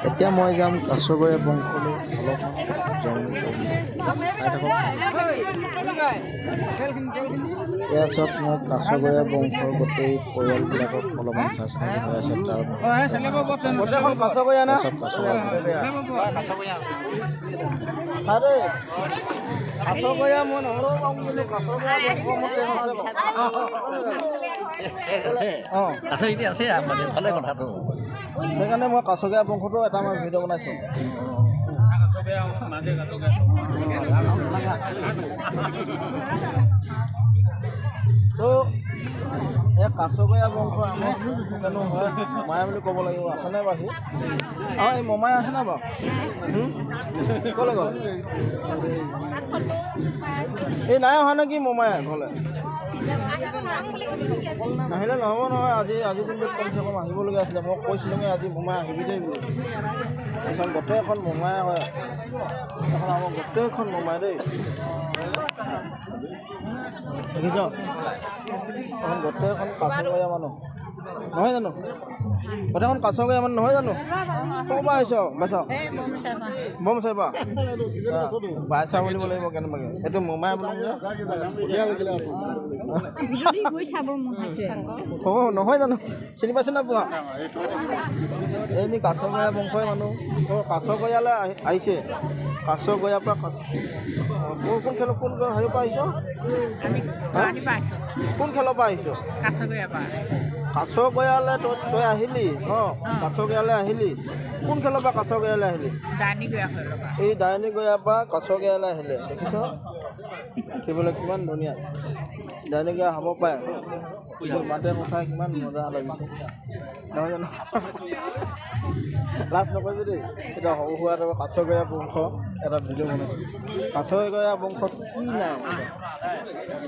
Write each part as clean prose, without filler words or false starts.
এতিয়া মই যাম কাছগৰীয়া বংশলৈ অলপ এয়া চব মই কাছগৰীয়া বংশৰ গোটেই পৰিয়ালবিলাকক অলপমান চাই হৈ আছে তাৰ কাছগৰীয়া না চব কাছগৰীয়া মই নহ'লেও পাম কিন্তু কাছগৰীয়া আছে এতিয়া আছে মানে ভালে কথাটো সেইকাৰণে মই কাছগৰীয়া বংশটো এটা মই ভিডিঅ' বনাইছোঁ তো এই কাছগৰীয়া বংশ আমাৰ জানো হয় মমায়া বুলি ক'ব লাগিব আছেনে বাৰু অঁ এই মমায়া আছেনে বাৰু ক'লে গ'ল এই নাই অহা নেকি মমায়া ঘৰলৈ নাহিলে নহ'ব নহয় আজি কিন্তু কমচে কম আহিবলগীয়া আছিলে মই কৈছিলোঁগৈ আজি মোমাই আহিবি দেই বুলি এখন গোটেইখন মোমাই হয় এখন আমাৰ গোটেইখন মোমাই দেই দেখিছ এখন গোটেইখন কাছগৰীয়া মানুহ নহয় জানো গোটেইখন কাছগৰীয়া মানুহ নহয় জানো ক'ৰ পৰা আহিছ বাইছ বম চাইবা বাইছা বুলিব লাগিব কেনেবাকৈ এইটো মোমাই বুলি হ'ব নহয় জানো চিনি পাইছে না পোৱা এই কাছগৰীয়া বংশই মানুহ কাছগৰীয়ালৈ আহিছে কাছগৰীয়াৰ পৰা কোন খেলৰ কোন হেৰিৰ পৰা আহিছ কোন খেলৰ পৰা আহিছ কাছগৰীয়ালৈ তই আহিলি অঁ কাছগৰীয়ালৈ আহিলি কোন খেলৰ পৰা কাছগৰীয়ালৈ আহিলি এই দায়নীগয়াৰ পৰা কাছগৰীয়ালৈ আহিলে দেখিছ দেখিবলৈ কিমান ধুনীয়া দায়নীগয়া হ'ব পাৰে মাতে কথা কিমান মজা লাগিছে নহয় জানো লাজ নকৰিবি দেই এতিয়া সৰু সুৰাটো কাছগৰীয়া বংশ এটা ভিডিঅ' বনাইছোঁ কাছগৰীয়া বংশত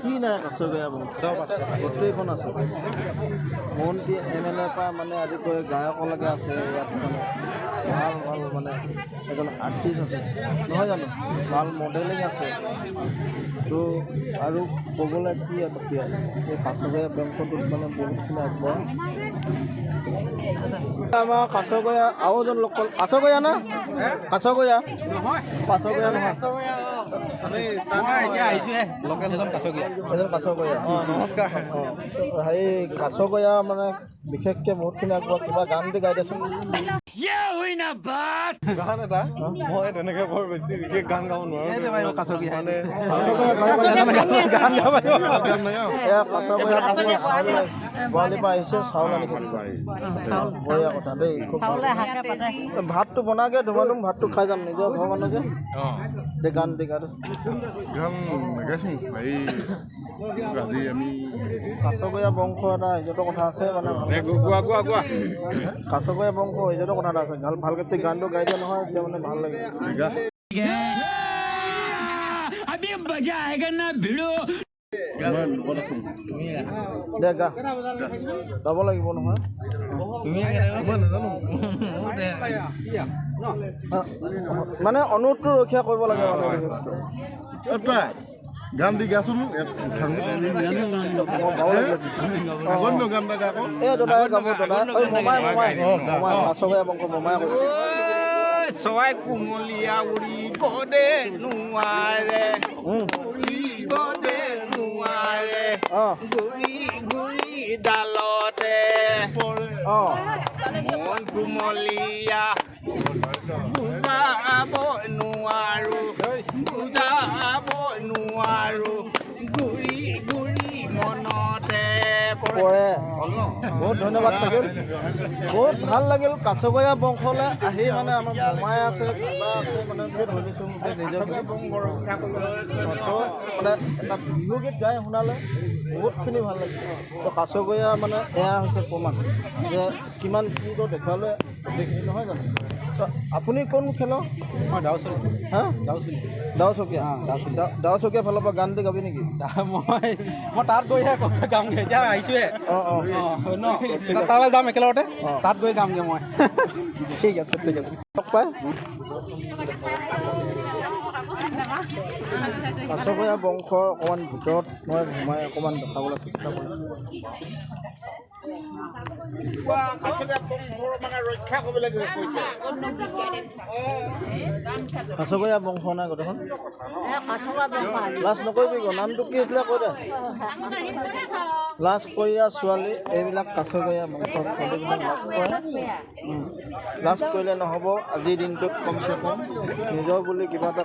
কি নাই কাছগৰীয়া বংশ চব আছে গোটেইখন আছে মন্ত্ৰী MLA পৰা মানে আদি কৰি গায়কলৈকে আছে ইয়াত মানে ভাল ভাল মানে এজন আৰ্টিষ্ট আছে নহয় জানো ভাল মডেলিং আছে তো আৰু ক'বলৈ কি বাকী আছে এই কাছগৰীয়া বংশটোত মানে বহুতখিনি আগবঢ়া আমাৰ কাছগৰীয়া আৰু এজন লোক কাছগৰীয়া না কাছগৰীয়া কাছগৰীয়া নহয় এজন কাছগৰীয়া অঁ নমস্কাৰ হেৰি কাছগৰীয়া মানে বিশেষকৈ বহুতখিনি আগবঢ়া কিবা গান দি গাই দেচোন গান এটা মই তেনেকৈ বৰ বেছি বিশেষ গান গাব নোৱাৰোঁ কাছগৰীয়া বৰালিৰ পৰা আহিছে চাউল আনিছে বঢ়িয়া কথা দেই ভাতটো বনাগে ধুমাধুম ভাতটো খাই যাম নিজৰ ঘৰ মানুহ যে দে গান দি গান গাইছোঁ কাছগৰীয়া বংশ এটা ইজতৰ কথা আছে মানে কাছগৰীয়া বংশ ইজতৰ কথা এটা আছে ভালকৈ গানটো গাই দিয়া নহয় এতিয়া মানে ভাল লাগে দে গা যাব লাগিব নহয় মানে অনুৰোধটো ৰক্ষা কৰিব লাগে গান দি গাচোন চৰাই কোমলীয়া উৰিব দে নোৱাৰে উৰিব দে নোৱাৰে গুৰি গুৰি ডালতে মন কোমলীয়া বুজাব নোৱাৰো বুজাব নোৱাৰো গুৰি গুৰি মনতে পৰে বহুত ধন্যবাদ থাকিল বহুত ভাল লাগিল কাছগৰীয়া বংশলৈ আহি মানে আমাৰ মোমাই আছে কিবা আছে মানে ধৰিছোঁ নিজকে মানে এটা বিহুগীত গাই শুনালে বহুতখিনি ভাল লাগিছে তো কাছগৰীয়া মানে এয়া হৈছে প্ৰমাণ যে কিমান কি দেখুৱালে দেখি নহয় জানো আপুনি কোন খেলৰ মই দাওচলি হা দাওচকীয়া দাওচকীয়া ফালৰ পৰা গান দি গাবি নেকি মই তাত গৈহে গামগৈ এতিয়া আহিছোঁহে তালৈ যাম একেলগতে তাত গৈ গামগৈ মই ঠিক আছে ঠিক আছে লগ পাই কাছগৰীয়া বংশৰ অকণমান ভিতৰত মই সোমাই অকণমান দেখাবলৈ চেষ্টা কৰিছোঁ কাছগৈয়া বংশৰ মানে ৰক্ষা কৰিবলৈ কৈছে কাছগৈয়া বংশ নাই গোটেইখন লাজ নকৰিবি নামটো কি হৈছিলে কৈ দে লাজ কৰিয়া ছোৱালী এইবিলাক কাছগৈয়া বংশত লাজ কৰিলে নহ'ব আজিৰ দিনটোত কমচে কম নিজৰ বুলি কিবা এটা